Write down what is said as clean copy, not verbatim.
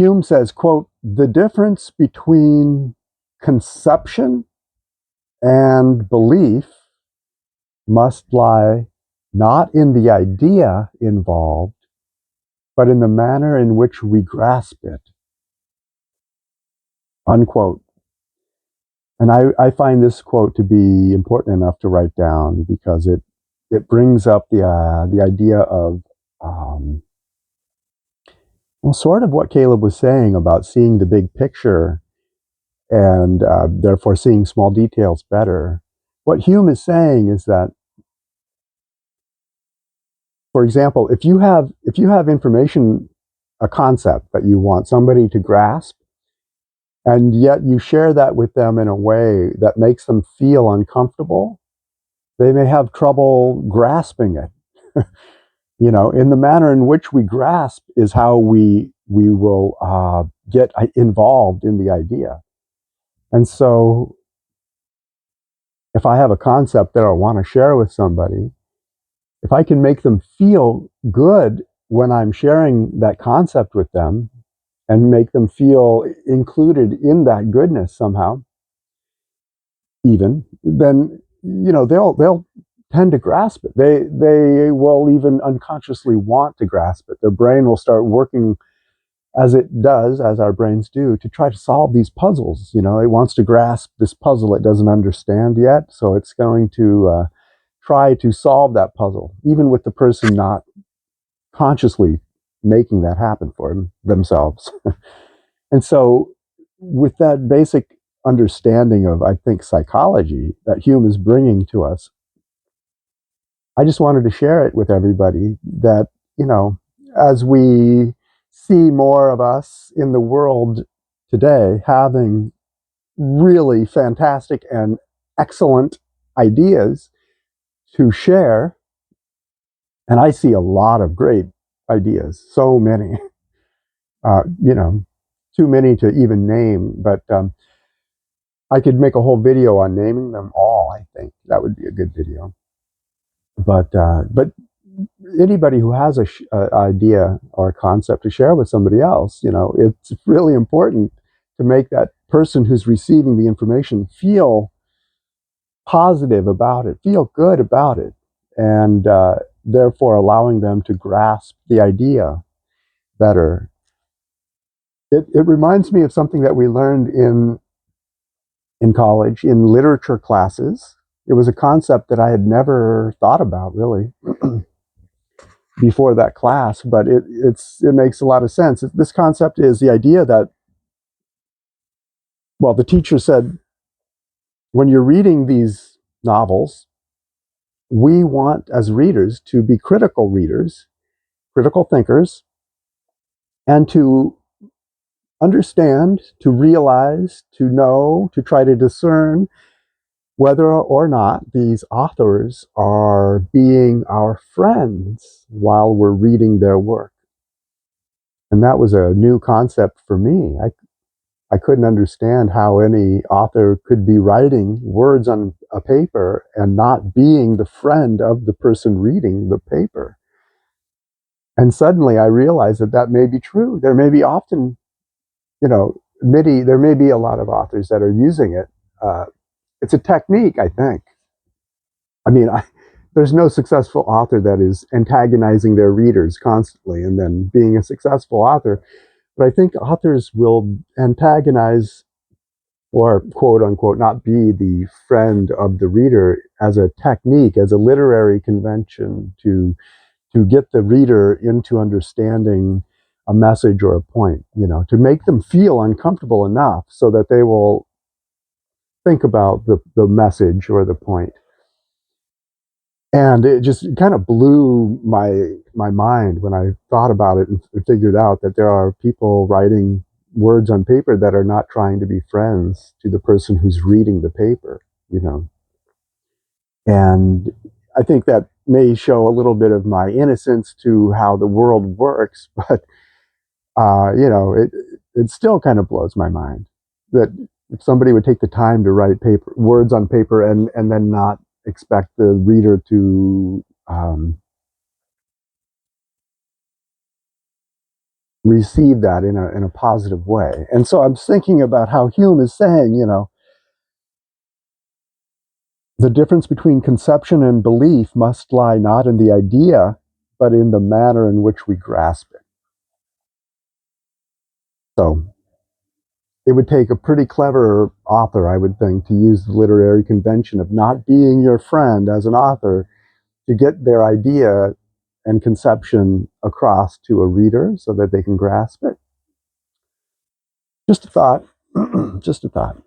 Hume says, quote, "The difference between conception and belief must lie not in the idea involved, but in the manner in which we grasp it," unquote. And I find this quote to be important enough to write down because it brings up the idea of well, sort of what Caleb was saying about seeing the big picture and therefore seeing small details better. What Hume is saying is that, for example, if you have information, a concept that you want somebody to grasp, and yet you share that with them in a way that makes them feel uncomfortable, they may have trouble grasping it. In the manner in which we grasp is how we will get involved in the idea. And so, if I have a concept that I want to share with somebody, if I can make them feel good when I'm sharing that concept with them and make them feel included in that goodness somehow, even, then they'll tend to grasp it. They will even unconsciously want to grasp it. Their brain will start working as it does, as our brains do, to try to solve these puzzles. It wants to grasp this puzzle it doesn't understand yet, so it's going to try to solve that puzzle, even with the person not consciously making that happen for themselves. And so, with that basic understanding of, I think, psychology that Hume is bringing to us, I just wanted to share it with everybody that, as we see more of us in the world today having really fantastic and excellent ideas to share, and I see a lot of great ideas, so many, uh, you know, too many to even name, but I could make a whole video on naming them all. I think that would be a good video. But anybody who has a idea or a concept to share with somebody else, it's really important to make that person who's receiving the information feel positive about it, feel good about it, and therefore allowing them to grasp the idea better. It reminds me of something that we learned in college in literature classes. It was a concept that I had never thought about really before that class, but it makes a lot of sense. This concept is the idea that, well, the teacher said, when you're reading these novels, we want as readers to be critical readers, critical thinkers, and to understand, to realize, to know, to try to discern whether or not these authors are being our friends while we're reading their work. And that was a new concept for me. I couldn't understand how any author could be writing words on a paper and not being the friend of the person reading the paper. And suddenly I realized that may be true. There may be often, there may be a lot of authors that are using it. It's a technique, I think. I mean, there's no successful author that is antagonizing their readers constantly and then being a successful author. But I think authors will antagonize or quote unquote not be the friend of the reader as a technique, as a literary convention to get the reader into understanding a message or a point, to make them feel uncomfortable enough so that they will think about the message or the point. And it just kind of blew my mind when I thought about it and figured out that there are people writing words on paper that are not trying to be friends to the person who's reading the paper. And I think that may show a little bit of my innocence to how the world works, but it still kind of blows my mind that if somebody would take the time to write words on paper and then not expect the reader to receive that in a positive way. And so I'm thinking about how Hume is saying, the difference between conception and belief must lie not in the idea, but in the manner in which we grasp it. So it would take a pretty clever author, I would think, to use the literary convention of not being your friend as an author to get their idea and conception across to a reader so that they can grasp it. Just a thought. Just a thought.